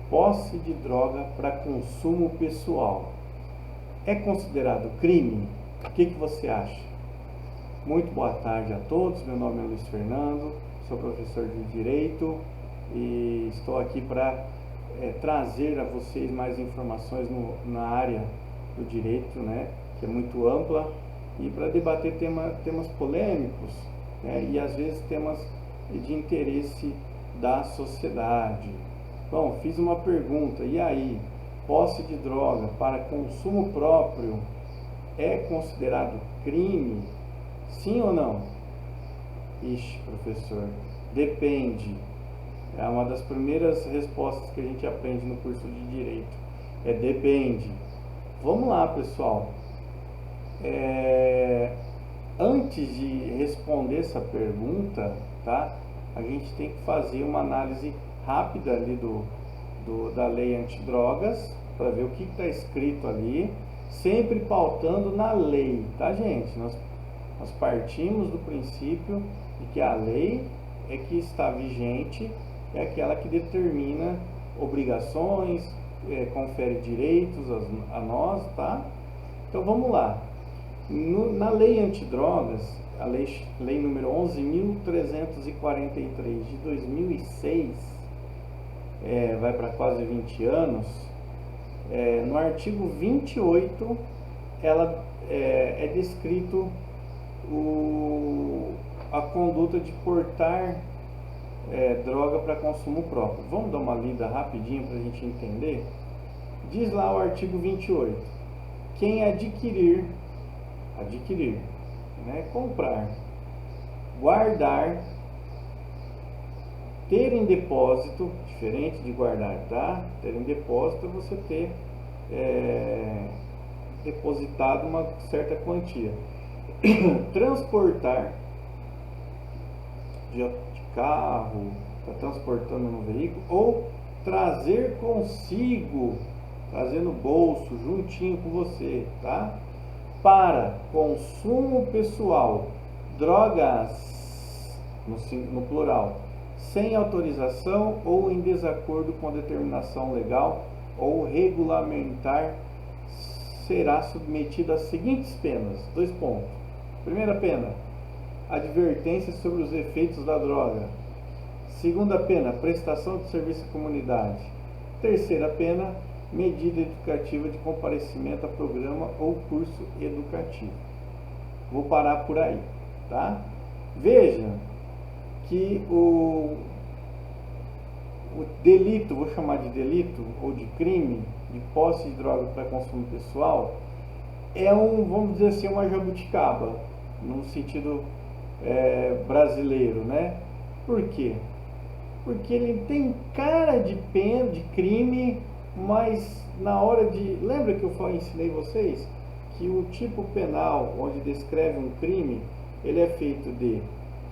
posse de droga para consumo pessoal é considerado crime? O que você acha? Muito boa tarde a todos, meu nome é Luiz Fernando, sou professor de Direito e estou aqui para trazer a vocês mais informações na área do direito, né, que é muito ampla, e para debater temas polêmicos, né, e às vezes temas de interesse da sociedade. Bom, fiz uma pergunta, e aí, posse de droga para consumo próprio é considerado crime? Sim ou não? Ixi, professor, depende. É uma das primeiras respostas que a gente aprende no curso de Direito. Depende. Vamos lá, pessoal. Antes de responder essa pergunta, tá? A gente tem que fazer uma análise rápida ali da lei antidrogas, para ver o que está escrito ali, sempre pautando na lei, tá, gente? Nós partimos do princípio de que a lei é que está vigente, é aquela que determina obrigações, confere direitos a nós, tá? Então vamos lá. Na lei antidrogas, a lei número 11.343 de 2006, vai para quase 20 anos, no artigo 28, ela é descrito a conduta de portar droga para consumo próprio. Vamos dar uma lida rapidinho para a gente entender? Diz lá o artigo 28, quem adquirir, né, comprar, guardar, ter em depósito, diferente de guardar, tá? Ter em depósito é você ter depositado uma certa quantia. Transportar de carro, está transportando no veículo, ou trazer consigo, trazer no bolso, juntinho com você, tá? Para consumo pessoal, drogas, no plural, sem autorização ou em desacordo com determinação legal ou regulamentar, será submetido às seguintes penas. 2 pontos. Primeira pena, advertência sobre os efeitos da droga. Segunda pena, prestação de serviço à comunidade. Terceira pena, medida educativa de comparecimento a programa ou curso educativo. Vou parar por aí, tá? Veja que o delito, vou chamar de delito ou de crime, de posse de droga para consumo pessoal, vamos dizer assim, uma jabuticaba, no sentido brasileiro, né? Por quê? Porque ele tem cara de pena, de crime, mas na hora de... Lembra que eu ensinei vocês que o tipo penal, onde descreve um crime, ele é feito de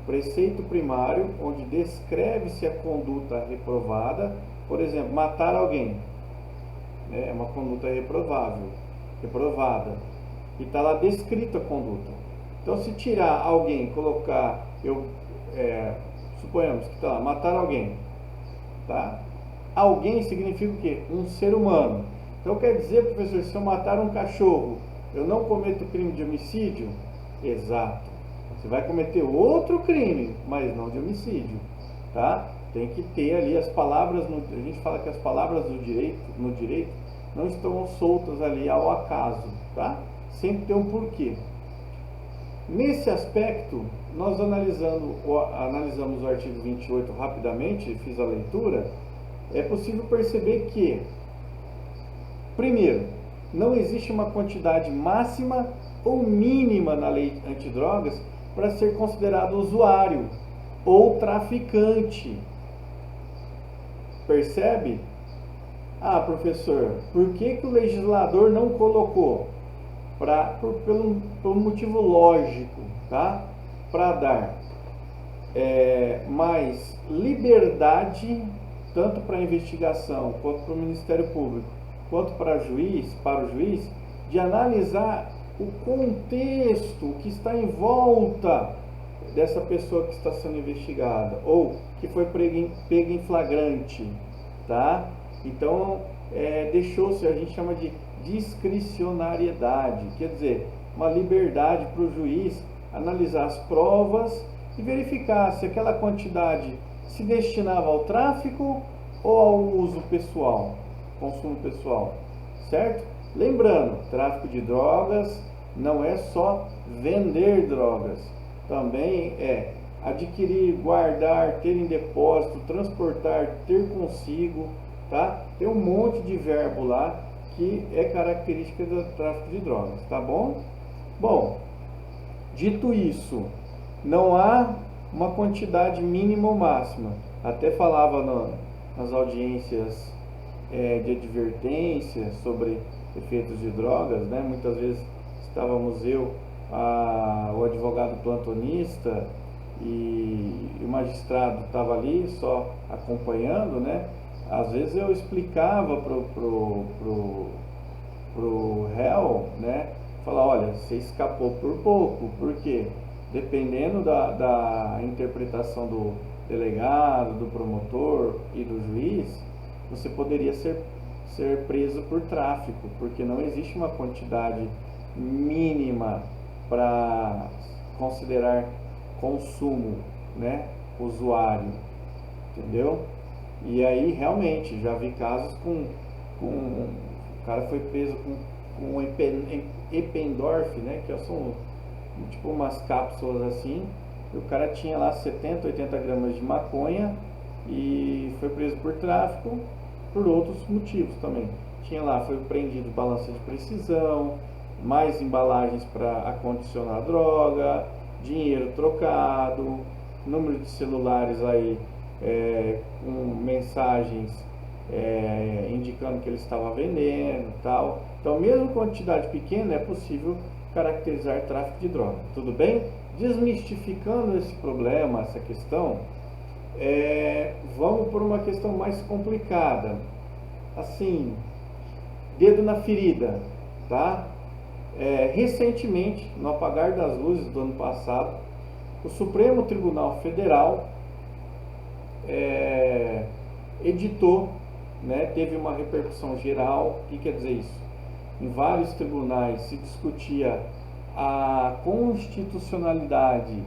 preceito primário, onde descreve-se a conduta reprovada. Por exemplo, matar alguém é uma conduta reprovada, e está lá descrita a conduta. Então, se tirar alguém, colocar, suponhamos que está lá, matar alguém, tá? Alguém significa o quê? Um ser humano. Então, quer dizer, professor, se eu matar um cachorro, eu não cometo crime de homicídio? Exato. Você vai cometer outro crime, mas não de homicídio, tá? Tem que ter ali as palavras, a gente fala que as palavras no direito não estão soltas ali ao acaso, tá? Sempre tem um porquê. Nesse aspecto, nós analisamos o artigo 28 rapidamente, fiz a leitura, é possível perceber que, primeiro, não existe uma quantidade máxima ou mínima na lei antidrogas para ser considerado usuário ou traficante. Percebe? Ah, professor, por que o legislador não colocou? Pelo motivo lógico, tá? Para dar mais liberdade, tanto para a investigação, quanto para o Ministério Público, quanto para o juiz, de analisar o contexto que está em volta dessa pessoa que está sendo investigada, ou que foi pega em flagrante, tá? Então, deixou-se, a gente chama de discricionariedade, quer dizer, uma liberdade para o juiz analisar as provas e verificar se aquela quantidade se destinava ao tráfico ou ao uso pessoal, consumo pessoal, certo? Lembrando, tráfico de drogas não é só vender drogas, também é adquirir, guardar, ter em depósito, transportar, ter consigo, tá? Tem um monte de verbo lá que é característica do tráfico de drogas, tá bom? Bom, dito isso, não há uma quantidade mínima ou máxima. Até falava nas audiências de advertência sobre efeitos de drogas, né? Muitas vezes estávamos o advogado plantonista e o magistrado estava ali só acompanhando, né? Às vezes eu explicava pro réu, né? Falar, olha, você escapou por pouco, porque dependendo da interpretação do delegado, do promotor e do juiz, você poderia ser preso por tráfico, porque não existe uma quantidade mínima para considerar consumo, né, usuário, entendeu? E aí realmente já vi casos o cara foi preso com Eppendorf, né, que são tipo umas cápsulas assim, e o cara tinha lá 70, 80 gramas de maconha e foi preso por tráfico por outros motivos também. Tinha lá, foi prendido balança de precisão, mais embalagens para acondicionar droga, dinheiro trocado, número de celulares aí com mensagens indicando que ele estava vendendo e tal. Então, mesmo quantidade pequena, é possível caracterizar tráfico de droga. Tudo bem? Desmistificando esse problema, essa questão, vamos por uma questão mais complicada. Assim, dedo na ferida, tá? Recentemente, no apagar das luzes do ano passado, o Supremo Tribunal Federal editou, né, teve uma repercussão geral. O que quer dizer isso? Em vários tribunais se discutia a constitucionalidade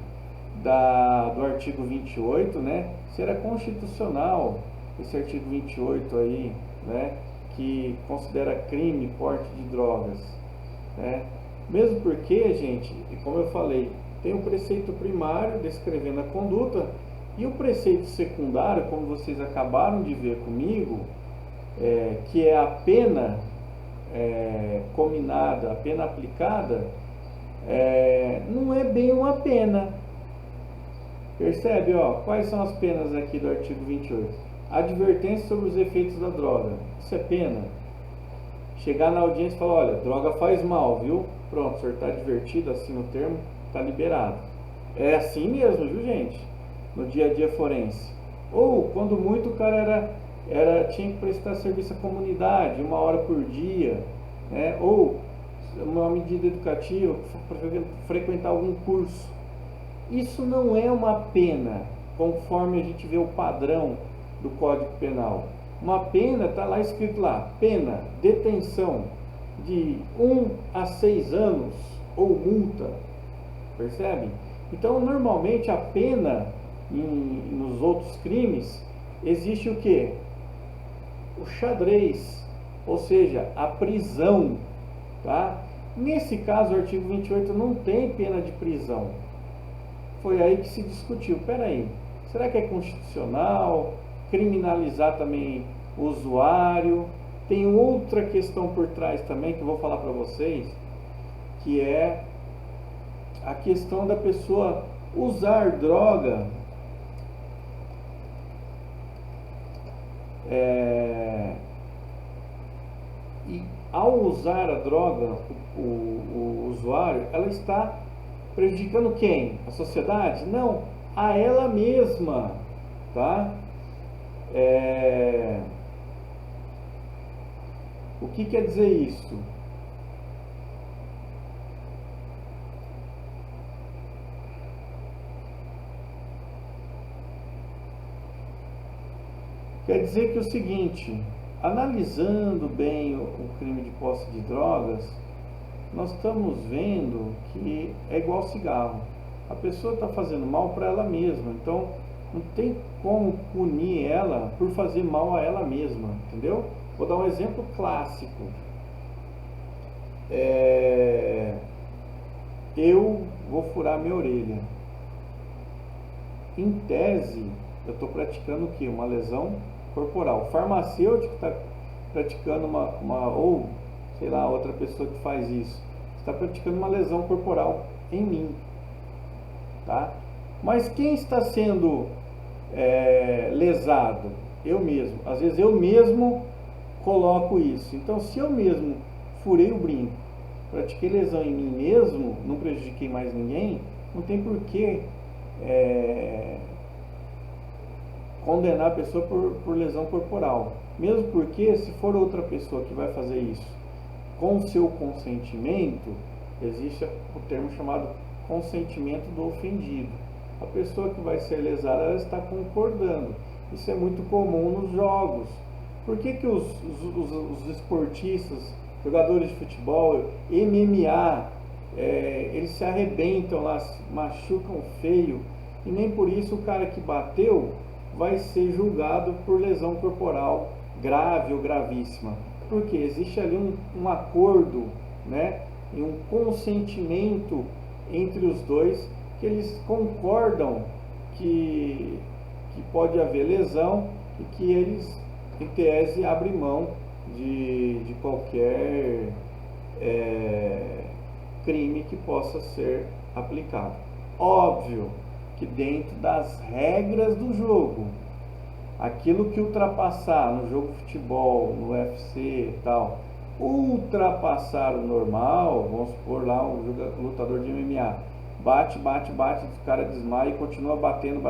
do artigo 28, né? Se era constitucional esse artigo 28 aí, né? Que considera crime porte de drogas, né? Mesmo porque, gente, como eu falei, tem o preceito primário descrevendo a conduta e o preceito secundário, como vocês acabaram de ver comigo, que é a pena cominada, a pena aplicada, não é bem uma pena. Percebe? Ó, quais são as penas aqui do artigo 28? Advertência sobre os efeitos da droga. Isso é pena? Chegar na audiência e falar, olha, droga faz mal, viu? Pronto, o senhor está advertido, assina o termo, está liberado. É assim mesmo, viu, gente? No dia a dia forense. Ou, quando muito, o cara tinha que prestar serviço à comunidade, 1 hora por dia, né? Ou uma medida educativa, frequentar algum curso. Isso não é uma pena, conforme a gente vê o padrão do Código Penal. Uma pena, está lá escrito lá, pena, detenção de 1 a 6 anos ou multa, percebe? Então, normalmente a pena nos outros crimes existe o quê? O xadrez, ou seja, a prisão, tá? Nesse caso, o artigo 28 não tem pena de prisão. Foi aí que se discutiu, peraí, será que é constitucional criminalizar também o usuário? Tem outra questão por trás também que eu vou falar para vocês, que é a questão da pessoa usar droga e ao usar a droga, o usuário, ela está prejudicando quem? A sociedade? Não, a ela mesma, tá? O que quer dizer isso? Quer dizer que é o seguinte, Analisando bem o crime de posse de drogas, nós estamos vendo que é igual cigarro. A pessoa está fazendo mal para ela mesma, então não tem como punir ela por fazer mal a ela mesma, entendeu? Vou dar um exemplo clássico. Eu vou furar minha orelha. Em tese, eu estou praticando o quê? Uma lesão corporal. O farmacêutico está praticando ou sei lá, outra pessoa que faz isso, está praticando uma lesão corporal em mim, tá? Mas quem está sendo lesado? Eu mesmo. Às vezes eu mesmo coloco isso. Então, se eu mesmo furei o brinco, pratiquei lesão em mim mesmo, não prejudiquei mais ninguém, não tem porquê condenar a pessoa por lesão corporal. Mesmo porque, se for outra pessoa que vai fazer isso com o seu consentimento, existe o termo chamado consentimento do ofendido. A pessoa que vai ser lesada, ela está concordando. Isso é muito comum nos jogos. Por que os esportistas, jogadores de futebol, MMA, eles se arrebentam lá, machucam feio, e nem por isso o cara que bateu vai ser julgado por lesão corporal grave ou gravíssima? Porque existe ali um acordo, né, e um consentimento entre os dois, que eles concordam que pode haver lesão e que eles, em tese, abrem mão de qualquer crime que possa ser aplicado. Óbvio que dentro das regras do jogo, aquilo que ultrapassar no jogo de futebol, no UFC e tal, ultrapassar o normal, vamos supor lá um lutador de MMA, bate, o cara desmaia e continua batendo,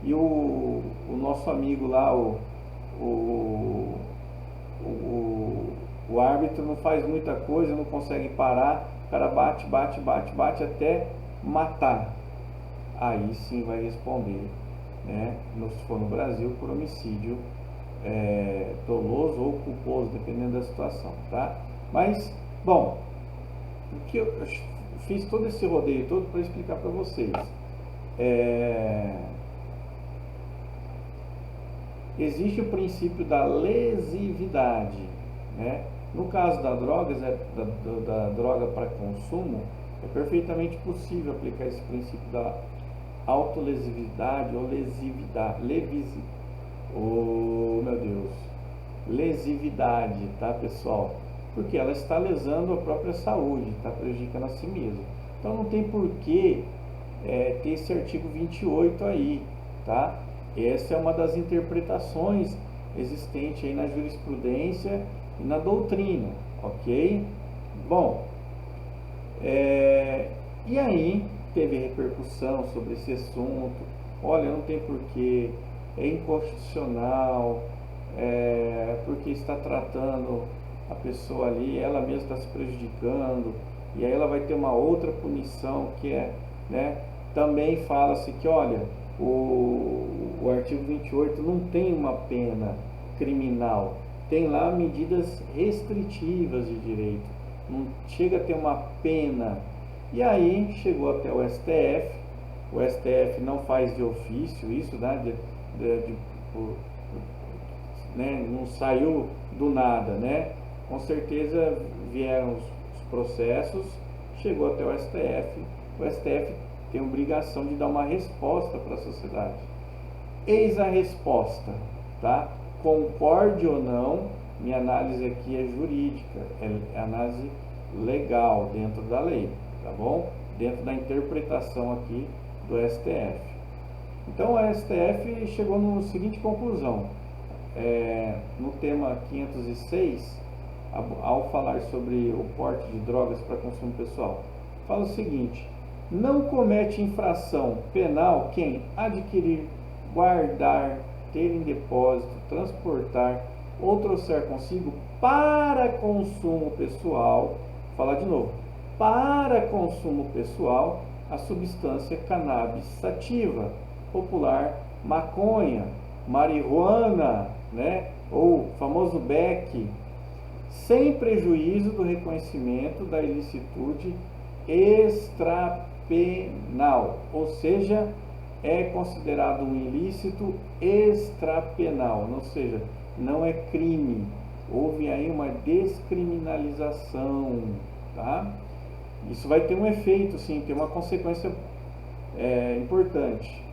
e o nosso amigo lá, o árbitro não faz muita coisa, não consegue parar, o cara bate até matar. Aí sim vai responder, né? Se for no Brasil, por homicídio doloso ou culposo, dependendo da situação, tá? Mas, bom, o que eu fiz todo esse rodeio todo para explicar para vocês. Existe o princípio da lesividade, né? No caso da drogas, da droga para consumo, é perfeitamente possível aplicar esse princípio da autolesividade ou lesividade, tá, pessoal? Porque ela está lesando a própria saúde, está prejudicando a si mesmo. Então não tem porquê ter esse artigo 28 aí, tá? Essa é uma das interpretações existentes aí na jurisprudência e na doutrina, ok? Bom, e aí teve repercussão sobre esse assunto. Olha, não tem porquê, é inconstitucional, porque está tratando a pessoa ali, ela mesma está se prejudicando, e aí ela vai ter uma outra punição que né? Também fala-se que, olha, o artigo 28 não tem uma pena criminal, tem lá medidas restritivas de direito, não chega a ter uma pena. E aí chegou até o STF não faz de ofício isso, né, né, não saiu do nada, né? Com certeza vieram os processos, chegou até o STF tem obrigação de dar uma resposta para a sociedade. Eis a resposta, tá? Concorde ou não, minha análise aqui é jurídica, é análise legal dentro da lei, tá bom? Dentro da interpretação aqui do STF. Então o STF chegou na seguinte conclusão, no tema 506, ao falar sobre o porte de drogas para consumo pessoal, fala o seguinte: não comete infração penal quem adquirir, guardar, ter em depósito, transportar ou trouxer consigo para consumo pessoal, vou falar de novo, para consumo pessoal, a substância cannabis sativa, popular maconha, marihuana, né? Ou famoso BEC, sem prejuízo do reconhecimento da ilicitude extrapenal, ou seja, é considerado um ilícito extrapenal, ou seja, não é crime. Houve aí uma descriminalização, tá? Isso vai ter um efeito, sim, tem uma consequência importante.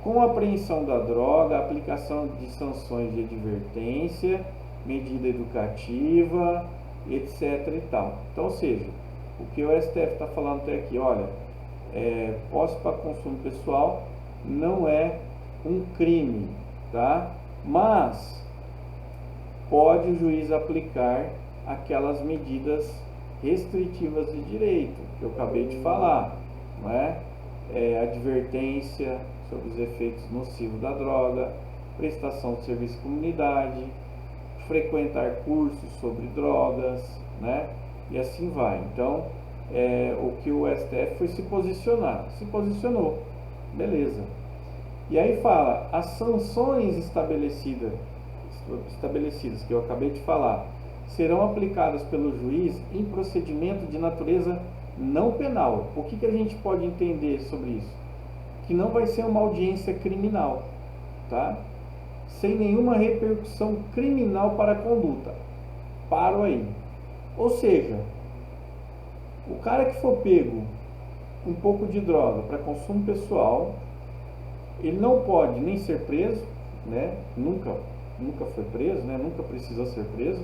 Com a apreensão da droga, a aplicação de sanções de advertência, medida educativa, etc. e tal. Então, ou seja, o que o STF está falando até aqui, olha, posse para consumo pessoal não é um crime, tá? Mas pode o juiz aplicar aquelas medidas restritivas de direito que eu acabei de falar, não é? Advertência sobre os efeitos nocivos da droga, prestação de serviço à comunidade, frequentar cursos sobre drogas, né? E assim vai. Então, o que o STF foi se posicionou, beleza. E aí fala, as sanções estabelecidas que eu acabei de falar, serão aplicadas pelo juiz em procedimento de natureza não penal. O que a gente pode entender sobre isso? Que não vai ser uma audiência criminal, tá? Sem nenhuma repercussão criminal para a conduta. Paro aí. Ou seja, o cara que for pego um pouco de droga para consumo pessoal, ele não pode nem ser preso, né? Nunca foi preso, né? Nunca precisou ser preso.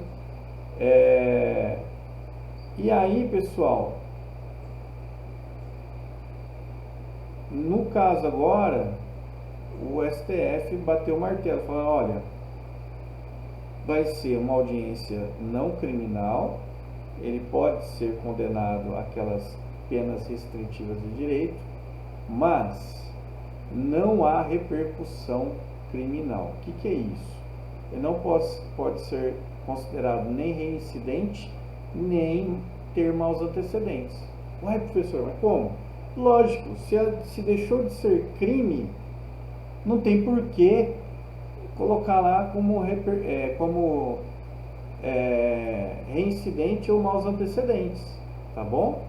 E aí, pessoal, no caso agora, o STF bateu o martelo, falando, olha, vai ser uma audiência não criminal, ele pode ser condenado àquelas penas restritivas de direito, mas não há repercussão criminal. O que é isso? Ele não pode ser considerado nem reincidente, nem ter maus antecedentes. Ué, professor, mas como? Lógico, se deixou de ser crime, não tem porquê colocar lá como reincidente ou maus antecedentes, tá bom?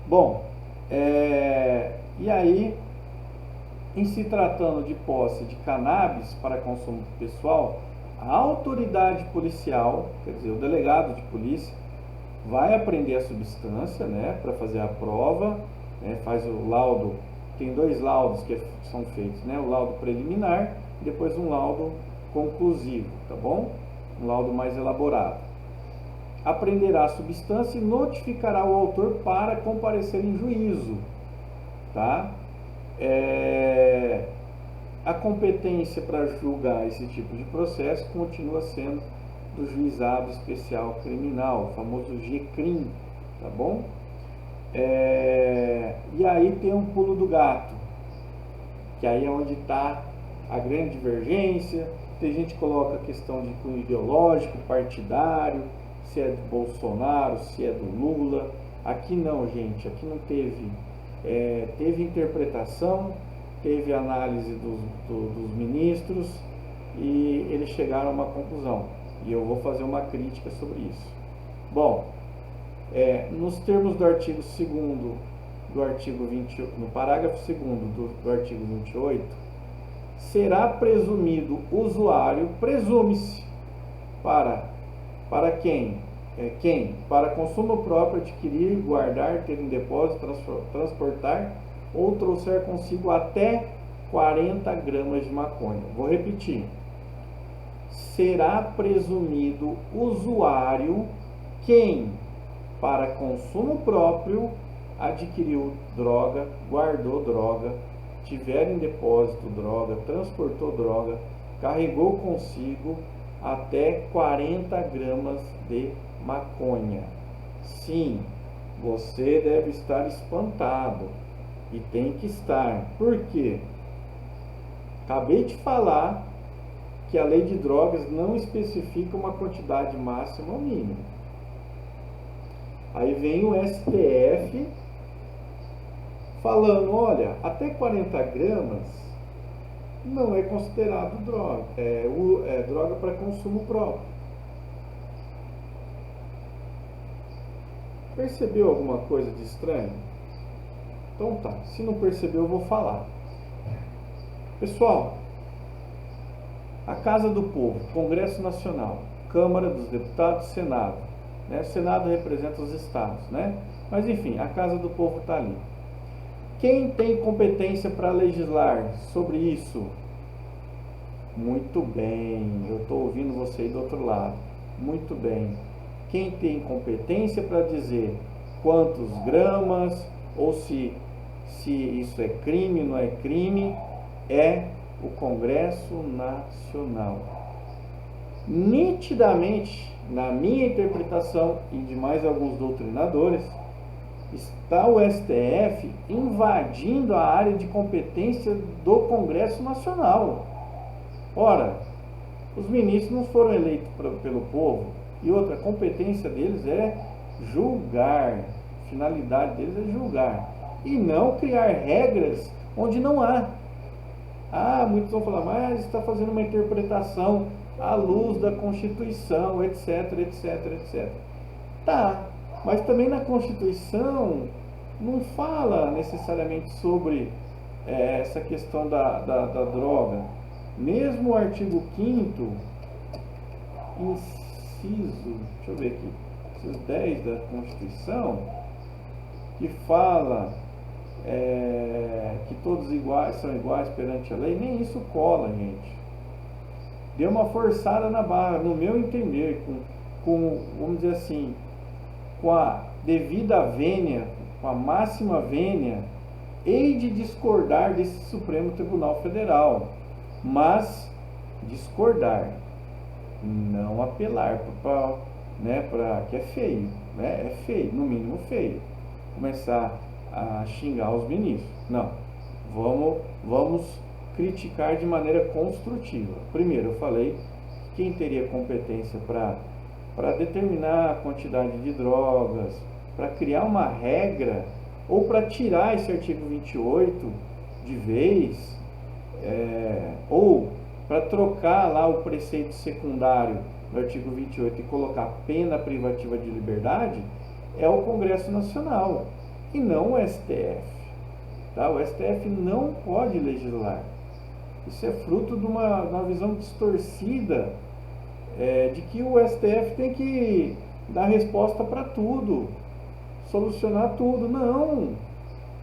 Bom, e aí, em se tratando de posse de cannabis para consumo pessoal, a autoridade policial, quer dizer, o delegado de polícia, vai apreender a substância, né, para fazer a prova, né, faz o laudo, tem 2 laudos que são feitos, né, o laudo preliminar e depois um laudo conclusivo, tá bom? Um laudo mais elaborado. Aprenderá a substância e notificará o autor para comparecer em juízo, tá? A competência para julgar esse tipo de processo continua sendo do Juizado Especial Criminal, o famoso GCRIM, tá bom? E aí tem um pulo do gato, que aí é onde está a grande divergência. Tem gente que coloca a questão de cunho ideológico, partidário, se é do Bolsonaro, se é do Lula. Aqui não, gente, aqui não teve. Teve interpretação, teve análise dos ministros e eles chegaram a uma conclusão. E eu vou fazer uma crítica sobre isso. Bom, nos termos do artigo 2º do artigo 20, no parágrafo 2º do artigo 28, será presumido usuário, presume-se, para quem? Para consumo próprio, adquirir, guardar, ter em depósito, transportar ou trouxer consigo até 40 gramas de maconha. Vou repetir. Será presumido usuário quem, para consumo próprio, adquiriu droga, guardou droga, tiver em depósito droga, transportou droga, carregou consigo até 40 gramas de maconha. Sim, você deve estar espantado e tem que estar. Por quê? Acabei de falar que a lei de drogas não especifica uma quantidade máxima ou mínima. Aí vem o STF falando, olha, até 40 gramas não é considerado droga, é droga para consumo próprio. Percebeu alguma coisa de estranho? Então tá, se não percebeu eu vou falar. Pessoal, a Casa do Povo, Congresso Nacional, Câmara dos Deputados, Senado. Né? O Senado representa os estados, né? Mas enfim, a Casa do Povo está ali. Quem tem competência para legislar sobre isso? Muito bem, eu estou ouvindo você aí do outro lado. Muito bem. Quem tem competência para dizer quantos gramas ou se isso é crime ou não é crime é o Congresso Nacional. Nitidamente, na minha interpretação e de mais alguns doutrinadores, está o STF invadindo a área de competência do Congresso Nacional. Ora, os ministros não foram eleitos pelo povo, e outra, a competência deles é julgar, a finalidade deles é julgar, e não criar regras onde não há. Muitos vão falar, mas está fazendo uma interpretação à luz da Constituição, etc, etc, etc. Tá, mas também na Constituição não fala necessariamente sobre essa questão da droga. Mesmo o artigo 5º, inciso, deixa eu ver aqui, inciso 10 da Constituição, que fala que todos são iguais perante a lei, nem isso cola, gente. Deu uma forçada na barra, no meu entender, vamos dizer assim, com a devida vênia, com a máxima vênia, hei de discordar desse Supremo Tribunal Federal, mas discordar, não apelar para que é feio, né? É feio, no mínimo feio, começar a xingar os ministros. Não, vamos criticar de maneira construtiva. Primeiro, eu falei que quem teria competência para determinar a quantidade de drogas, para criar uma regra, ou para tirar esse artigo 28 de vez, ou para trocar lá o preceito secundário do artigo 28 e colocar pena privativa de liberdade, é o Congresso Nacional e não o STF. Tá? O STF não pode legislar. Isso é fruto de uma visão distorcida de que o STF tem que dar resposta para tudo, solucionar tudo. Não!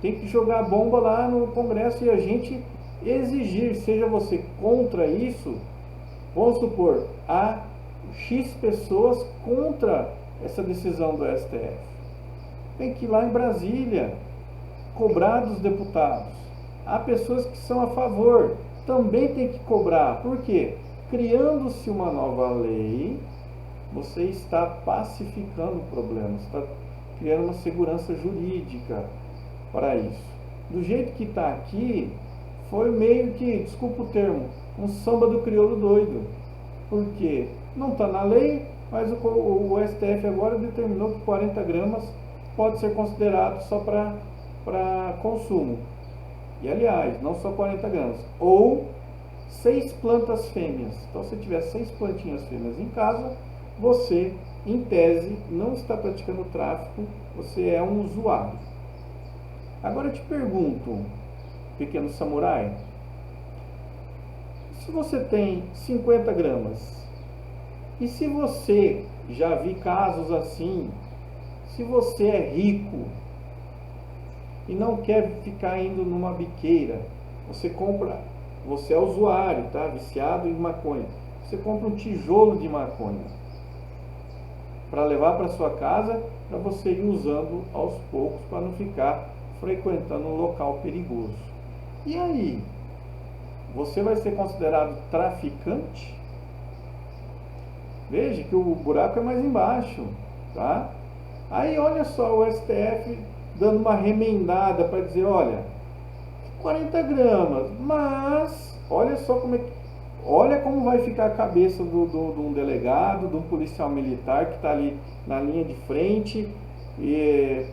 Tem que jogar bomba lá no Congresso e a gente exigir, seja você contra isso, vamos supor, há X pessoas contra essa decisão do STF. Tem que ir lá em Brasília, cobrar dos deputados. Há pessoas que são a favor, também tem que cobrar. Por quê? Criando-se uma nova lei, você está pacificando o problema, está criando uma segurança jurídica para isso. Do jeito que está aqui, foi meio que, desculpa o termo, um samba do crioulo doido. Porque não está na lei, mas o STF agora determinou que 40 gramas pode ser considerado só para consumo. E aliás, não só 40 gramas. Ou 6 plantas fêmeas. Então, se tiver 6 plantinhas fêmeas em casa, você, em tese, não está praticando tráfico, você é um usuário. Agora eu te pergunto, pequeno samurai, se você tem 50 gramas, e se você, já vi casos assim, se você é rico e não quer ficar indo numa biqueira, você é usuário, tá? Viciado em maconha, você compra um tijolo de maconha para levar para sua casa, para você ir usando aos poucos, para não ficar frequentando um local perigoso. E aí? Você vai ser considerado traficante? Veja que o buraco é mais embaixo, tá? Aí olha só o STF dando uma remendada para dizer, olha, 40 gramas, mas olha só olha como vai ficar a cabeça de um delegado, de um policial militar que está ali na linha de frente,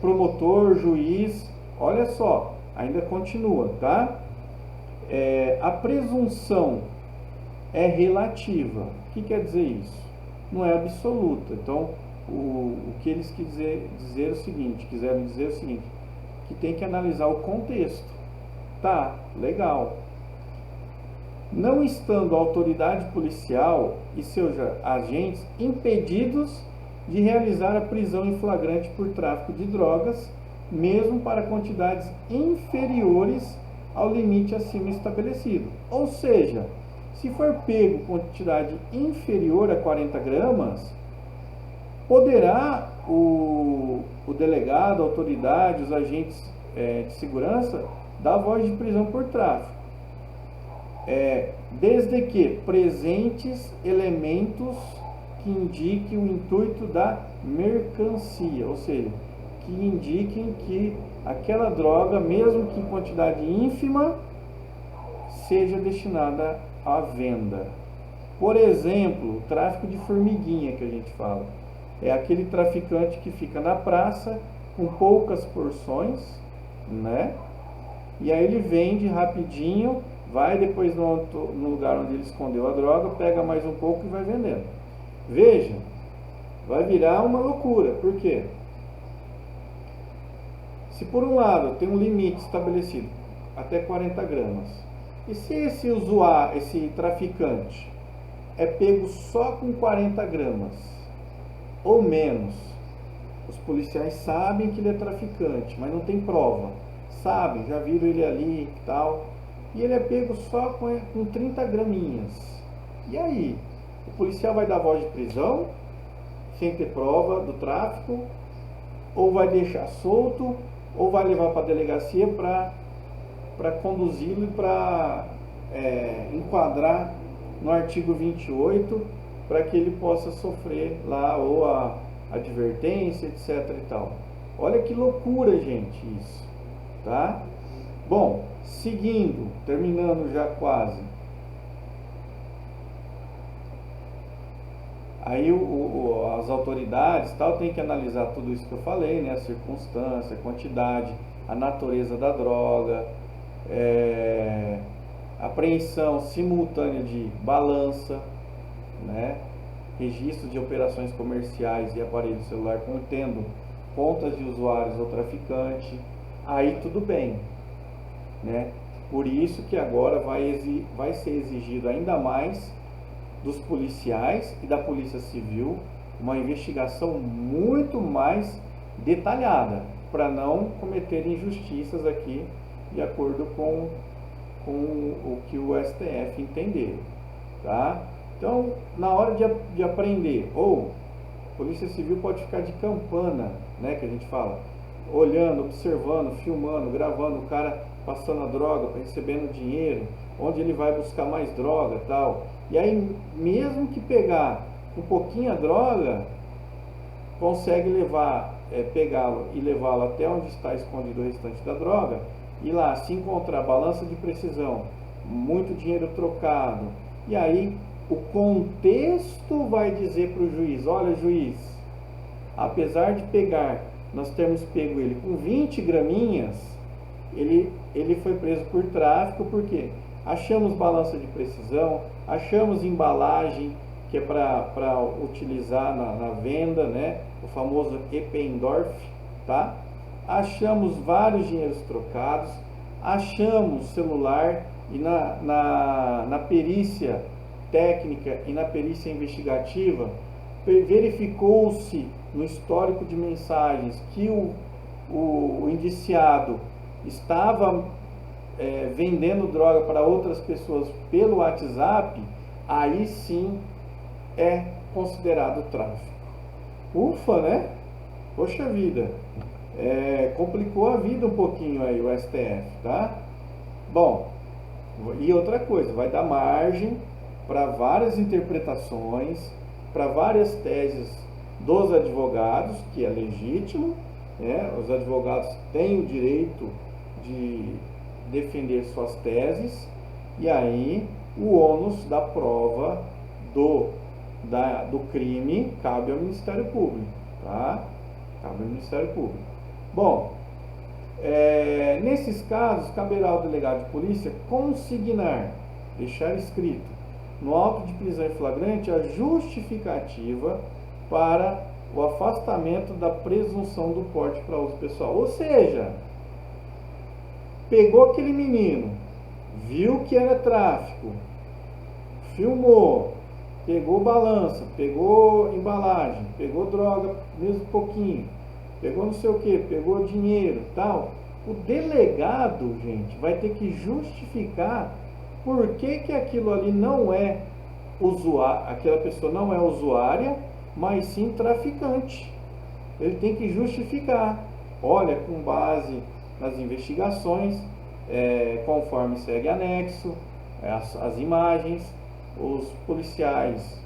promotor, juiz, olha só, ainda continua, tá? A presunção é relativa. O que quer dizer isso? Não é absoluta. Então, o que eles quiseram dizer o seguinte, que tem que analisar o contexto. Tá, legal. Não estando a autoridade policial e seus agentes impedidos de realizar a prisão em flagrante por tráfico de drogas, mesmo para quantidades inferiores ao limite acima estabelecido. Ou seja, se for pego quantidade inferior a 40 gramas, poderá o delegado, a autoridade, os agentes de segurança dar voz de prisão por tráfico. Desde que presentes elementos que indiquem o intuito da mercancia, ou seja, que indiquem que aquela droga, mesmo que em quantidade ínfima, seja destinada à venda. Por exemplo, o tráfico de formiguinha que a gente fala. É aquele traficante que fica na praça com poucas porções, né? E aí ele vende rapidinho, vai depois no lugar onde ele escondeu a droga, pega mais um pouco e vai vendendo. Veja, vai virar uma loucura. Por quê? Se por um lado tem um limite estabelecido, até 40 gramas, e se esse traficante é pego só com 40 gramas ou menos, os policiais sabem que ele é traficante, mas não tem prova. Sabem, já viram ele ali e tal, e ele é pego só com 30 graminhas. E aí? O policial vai dar voz de prisão, sem ter prova do tráfico, ou vai deixar solto, ou vai levar para a delegacia para conduzi-lo e para enquadrar no artigo 28, para que ele possa sofrer lá ou a advertência, etc e tal. Olha que loucura, gente, isso, tá? Bom, seguindo, terminando já quase. Aí as autoridades tal tem que analisar tudo isso que eu falei, né? A circunstância, a quantidade, a natureza da droga, apreensão simultânea de balança, né? Registro de operações comerciais e aparelho celular contendo contas de usuários ou traficante, aí tudo bem, né? Por isso que agora vai ser exigido ainda mais dos policiais e da Polícia Civil uma investigação muito mais detalhada, para não cometer injustiças aqui, de acordo com o que o STF entender, tá? Então, na hora de aprender, ou Polícia Civil pode ficar de campana, né, que a gente fala, olhando, observando, filmando, gravando o cara passando a droga, recebendo dinheiro, onde ele vai buscar mais droga e tal. E aí, mesmo que pegar um pouquinho a droga, consegue pegá-lo e levá-lo até onde está escondido o restante da droga, e lá se encontrar balança de precisão, muito dinheiro trocado, e aí o contexto vai dizer para o juiz, olha juiz, apesar de nós termos pego ele com 20 graminhas, ele foi preso por tráfico, porque achamos balança de precisão, achamos embalagem, que é para utilizar na venda, né? O famoso Eppendorf, tá? Achamos vários dinheiros trocados, achamos celular, e na perícia técnica e na perícia investigativa, verificou-se no histórico de mensagens que o indiciado estava vendendo droga para outras pessoas pelo WhatsApp, aí sim é considerado tráfico. Ufa, né? Poxa vida, complicou a vida um pouquinho aí o STF, tá? Bom, e outra coisa, vai dar margem para várias interpretações, para várias teses dos advogados, que é legítimo, né? Os advogados têm o direito de defender suas teses, e aí o ônus da prova do crime cabe ao Ministério Público, tá? Cabe ao Ministério Público. Bom, Nesses casos, caberá ao delegado de polícia consignar, deixar escrito, no auto de prisão em flagrante, a justificativa para o afastamento da presunção do porte para uso pessoal. Ou seja, pegou aquele menino, viu que era tráfico, filmou, pegou balança, pegou embalagem, pegou droga, mesmo pouquinho, pegou não sei o que, pegou dinheiro, tal. O delegado, gente, vai ter que justificar por que que aquilo ali não é usuário, aquela pessoa não é usuária, mas sim traficante. Ele tem que justificar. Olha, com base nas investigações, conforme segue anexo, as imagens, os policiais,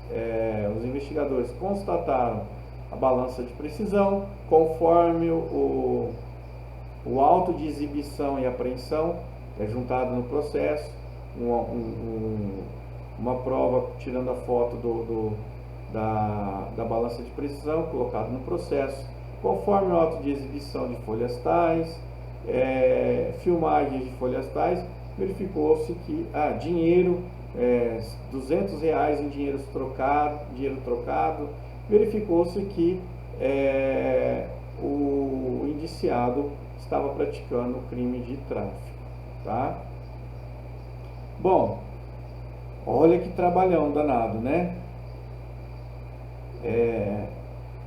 os investigadores constataram a balança de precisão, conforme o auto de exibição e apreensão é juntado no processo, uma prova tirando a foto da balança de precisão colocado no processo, conforme o auto de exibição de folhas tais, filmagens de folhas tais, verificou-se que dinheiro, R$ 200 em dinheiro trocado, verificou-se que o indiciado estava praticando crime de tráfico, tá? Bom, olha que trabalhão danado, né?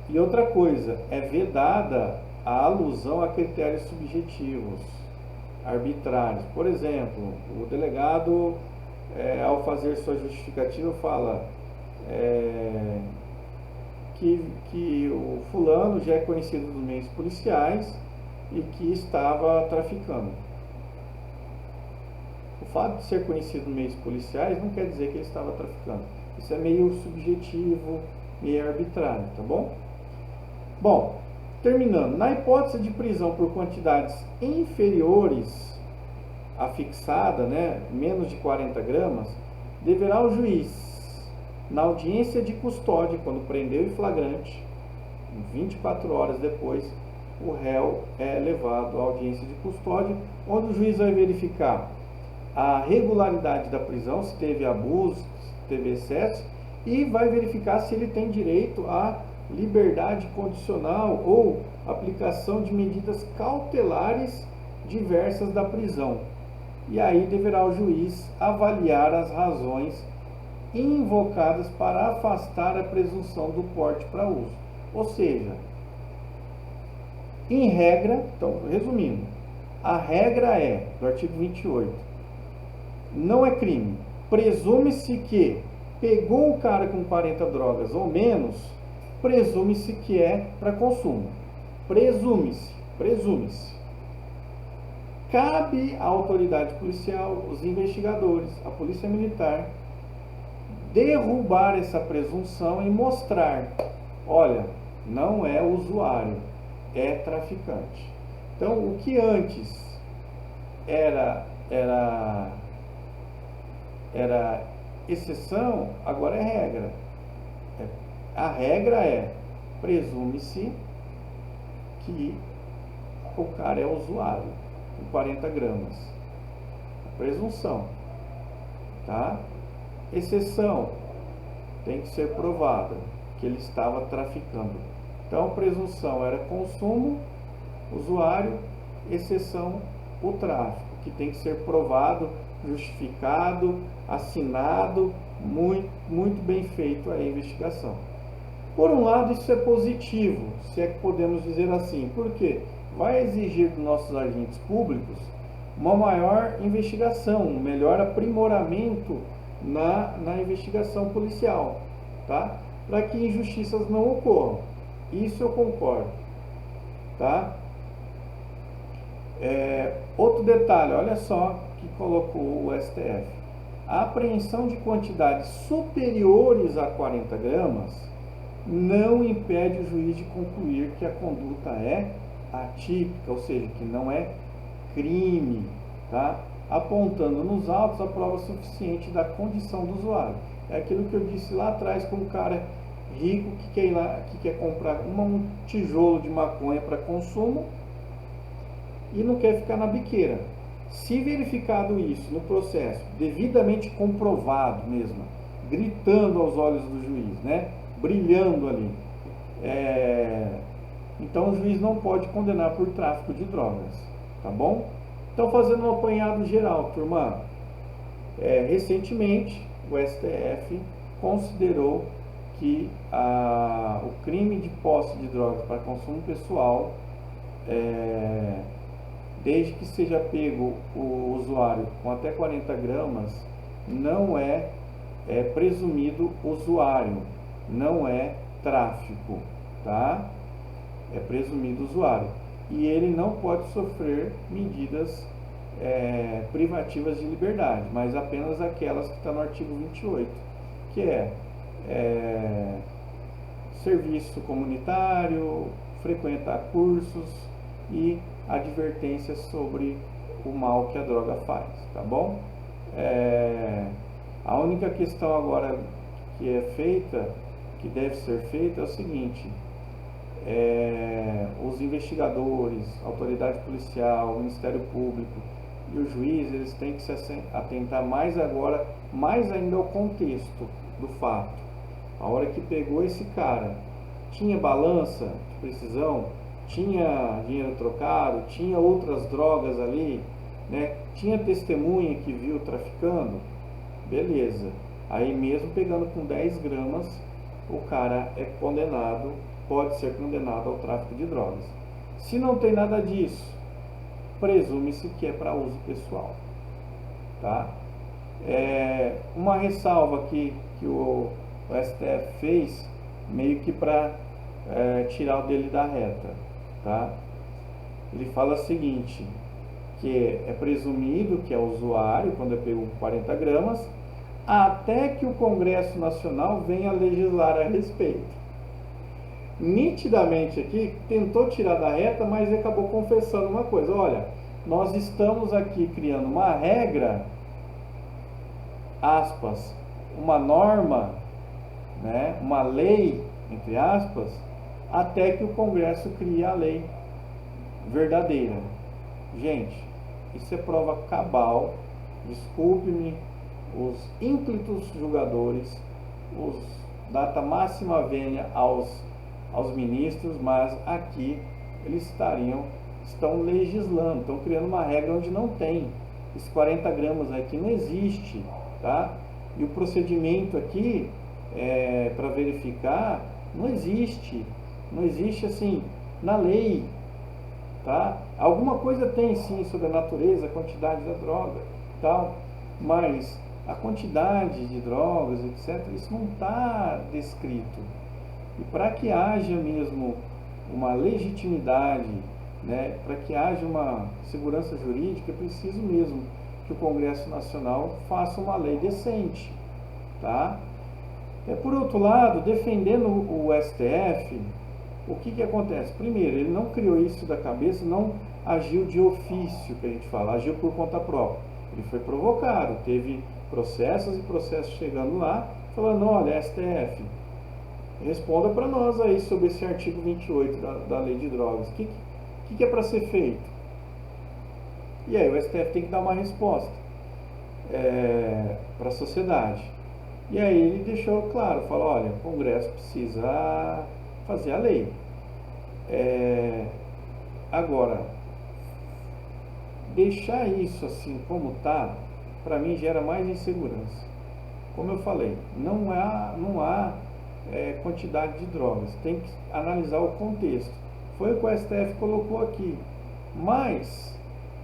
E outra coisa, é vedada a alusão a critérios subjetivos, arbitrários. Por exemplo, o delegado, ao fazer sua justificativa, fala que o fulano já é conhecido dos meios policiais e que estava traficando. O fato de ser conhecido nos meios policiais não quer dizer que ele estava traficando. Isso é meio subjetivo, meio arbitrário, tá bom? Bom, terminando. Na hipótese de prisão por quantidades inferiores à fixada, menos de 40 gramas, deverá o juiz, na audiência de custódia, quando prendeu em flagrante, 24 horas depois, o réu é levado à audiência de custódia, onde o juiz vai verificar a regularidade da prisão, se teve abuso, se teve excesso, e vai verificar se ele tem direito à liberdade condicional ou aplicação de medidas cautelares diversas da prisão. E aí deverá o juiz avaliar as razões invocadas para afastar a presunção do porte para uso. Ou seja, em regra, então, resumindo, a regra do artigo 28, não é crime. Presume-se que pegou o cara com 40 drogas ou menos, presume-se que é para consumo. Presume-se. Cabe à autoridade policial, os investigadores, a polícia militar, derrubar essa presunção e mostrar, olha, não é usuário, é traficante. Então, o que antes era exceção, agora é regra. A regra presume-se que o cara é usuário, com 40 gramas. A presunção, tá? Exceção, tem que ser provada que ele estava traficando. Então, presunção era consumo, usuário, exceção, o tráfico, que tem que ser provado, justificado, assinado, muito bem feito a investigação. Por um lado, isso é positivo, se é que podemos dizer assim, porque vai exigir dos nossos agentes públicos uma maior investigação, um melhor aprimoramento na investigação policial, tá? Para que injustiças não ocorram. Isso eu concordo, tá? Outro detalhe, olha só que colocou o STF. A apreensão de quantidades superiores a 40 gramas não impede o juiz de concluir que a conduta é atípica, ou seja, que não é crime, tá? Apontando nos autos a prova suficiente da condição do usuário. É aquilo que eu disse lá atrás, com um cara rico que quer comprar um tijolo de maconha para consumo e não quer ficar na biqueira. Se verificado isso no processo, devidamente comprovado mesmo, gritando aos olhos do juiz, né? Brilhando ali, então o juiz não pode condenar por tráfico de drogas, tá bom? Então, fazendo um apanhado geral, turma, recentemente o STF considerou que o crime de posse de drogas para consumo pessoal, desde que seja pego o usuário com até 40 gramas, não é presumido usuário, não é tráfico, tá? É presumido usuário. E ele não pode sofrer medidas privativas de liberdade, mas apenas aquelas que estão no artigo 28, que serviço comunitário, frequentar cursos e advertências sobre o mal que a droga faz, tá bom? A única questão agora que é feita, que deve ser feita, é o seguinte: os investigadores, a autoridade policial, o Ministério Público e o juiz, eles têm que se atentar mais agora, mais ainda ao contexto do fato. A hora que pegou esse cara, tinha balança de precisão, tinha dinheiro trocado, tinha outras drogas ali, né? Tinha testemunha que viu traficando, beleza. Aí mesmo pegando com 10 gramas, o cara é condenado, pode ser condenado ao tráfico de drogas. Se não tem nada disso, presume-se que é para uso pessoal, tá? Uma ressalva aqui que o STF fez, meio que para tirar o dele da reta, tá? Ele fala o seguinte, que é presumido que é usuário quando é pego com 40 gramas, até que o Congresso Nacional venha legislar a respeito. Nitidamente aqui, tentou tirar da reta, mas acabou confessando uma coisa: olha, nós estamos aqui criando uma regra, aspas, uma norma, né, uma lei, entre aspas, até que o Congresso crie a lei verdadeira. Gente, isso é prova cabal, desculpe-me os ínclitos julgadores, os data máxima vênia aos ministros, mas aqui eles estão legislando, estão criando uma regra onde não tem. Esses 40 gramas aqui não existe, tá? E o procedimento aqui para verificar não existe assim na lei, tá? Alguma coisa tem sim sobre a natureza, a quantidade da droga, tal, mas a quantidade de drogas, etc., isso não está descrito. E para que haja mesmo uma legitimidade, né, para que haja uma segurança jurídica, é preciso mesmo que o Congresso Nacional faça uma lei decente, tá? Por outro lado, defendendo o STF, o que acontece? Primeiro, ele não criou isso da cabeça, não agiu de ofício, que a gente fala, agiu por conta própria. Ele foi provocado, teve processos e processos chegando lá, falando: olha, STF, responda para nós aí sobre esse artigo 28 da lei de drogas. O que é para ser feito? E aí o STF tem que dar uma resposta para a sociedade. E aí ele deixou claro, falou: olha, o Congresso precisa fazer a lei. Agora, deixar isso assim como está, para mim gera mais insegurança. Como eu falei, não há quantidade de drogas, tem que analisar o contexto. Foi o que o STF colocou aqui. Mas,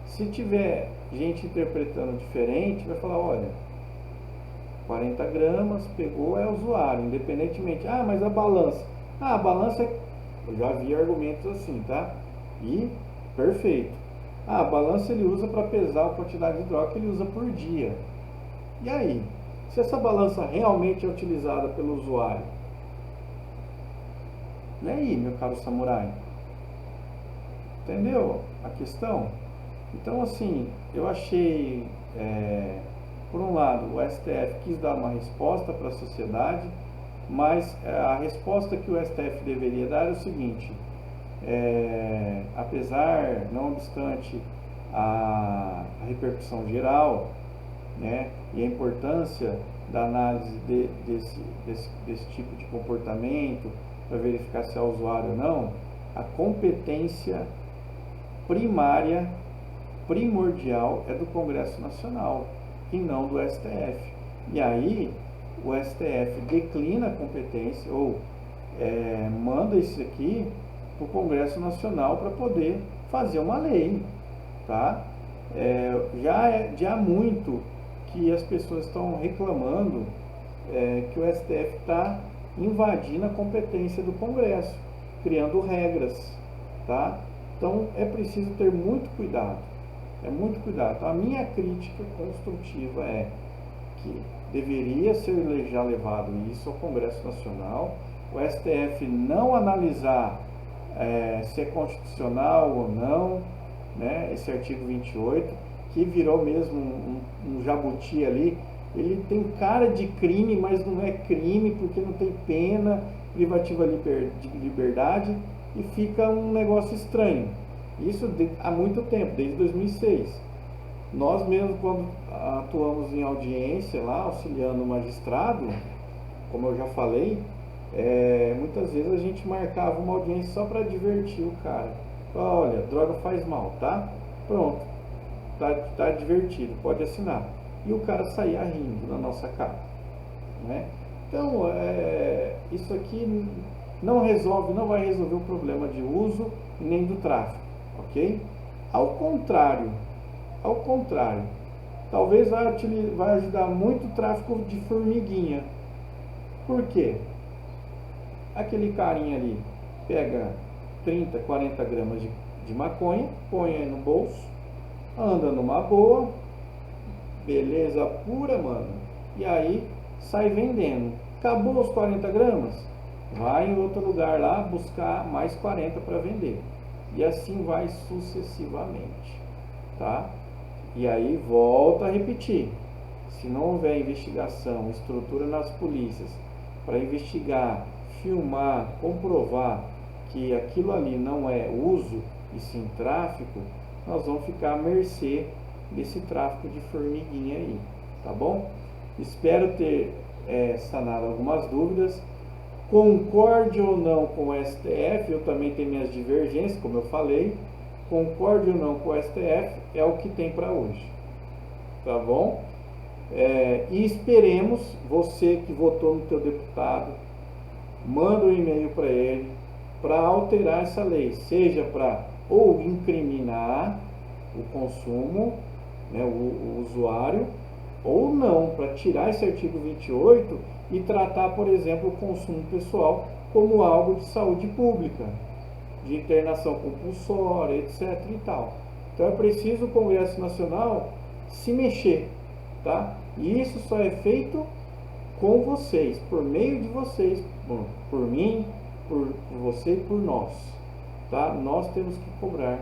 se tiver gente interpretando diferente, vai falar: olha, 40 gramas, pegou, é usuário, independentemente. Ah, mas a balança. A balança, eu já vi argumentos assim, tá? E, perfeito. A balança ele usa para pesar a quantidade de droga que ele usa por dia. E aí? Se essa balança realmente é utilizada pelo usuário? E aí, meu caro samurai? Entendeu a questão? Então, assim, eu achei, por um lado, o STF quis dar uma resposta para a sociedade, mas a resposta que o STF deveria dar é o seguinte: apesar, não obstante a repercussão geral, né, e a importância da análise desse tipo de comportamento para verificar se é usuário ou não, a competência primária, primordial, é do Congresso Nacional e não do STF. E aí o STF declina a competência ou manda isso aqui para o Congresso Nacional para poder fazer uma lei, tá? Já há muito que as pessoas estão reclamando que o STF está invadindo a competência do Congresso, criando regras, tá? Então é preciso ter muito cuidado, muito cuidado. Então, a minha crítica construtiva é que deveria ser já levado isso ao Congresso Nacional, o STF não analisar se é constitucional ou não, né, esse artigo 28, que virou mesmo um jabuti ali. Ele tem cara de crime, mas não é crime porque não tem pena privativa de liberdade e fica um negócio estranho. Isso há muito tempo, desde 2006. Nós mesmo, quando atuamos em audiência lá, auxiliando o magistrado, como eu já falei, muitas vezes a gente marcava uma audiência só para divertir o cara. Olha, droga faz mal, tá? Pronto, tá divertido, pode assinar. E o cara saía rindo na nossa cara, né? Então, isso aqui não vai resolver o problema de uso nem do tráfico, ok? Ao contrário, talvez vai ajudar muito o tráfico de formiguinha. Por quê? Aquele carinha ali pega 30, 40 gramas de maconha, põe aí no bolso, anda numa boa, beleza pura, mano, e aí sai vendendo. Acabou os 40 gramas, vai em outro lugar lá buscar mais 40 para vender. E assim vai sucessivamente, tá? E aí volta a repetir. Se não houver investigação, estrutura nas polícias para investigar, filmar, comprovar que aquilo ali não é uso e sim tráfico, nós vamos ficar à mercê desse tráfico de formiguinha aí, tá bom? Espero ter sanado algumas dúvidas. Concorde ou não com o STF, eu também tenho minhas divergências, como eu falei. Concorde ou não com o STF, é o que tem para hoje, tá bom? E esperemos, você que votou no teu deputado, manda um e-mail para ele para alterar essa lei, seja para ou incriminar o consumo, né, o usuário, ou não, para tirar esse artigo 28 e tratar, por exemplo, o consumo pessoal como algo de saúde pública, de internação compulsória, etc. e tal. Então é preciso o Congresso Nacional se mexer, tá? E isso só é feito com vocês, por meio de vocês, por mim, por você e por nós, tá? Nós temos que cobrar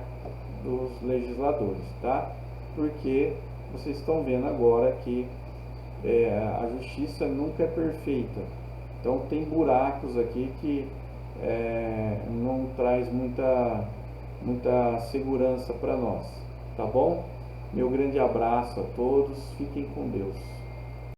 dos legisladores, tá? Porque vocês estão vendo agora que a justiça nunca é perfeita. Então tem buracos aqui que não traz muita segurança para nós, tá bom? Meu grande abraço a todos, fiquem com Deus.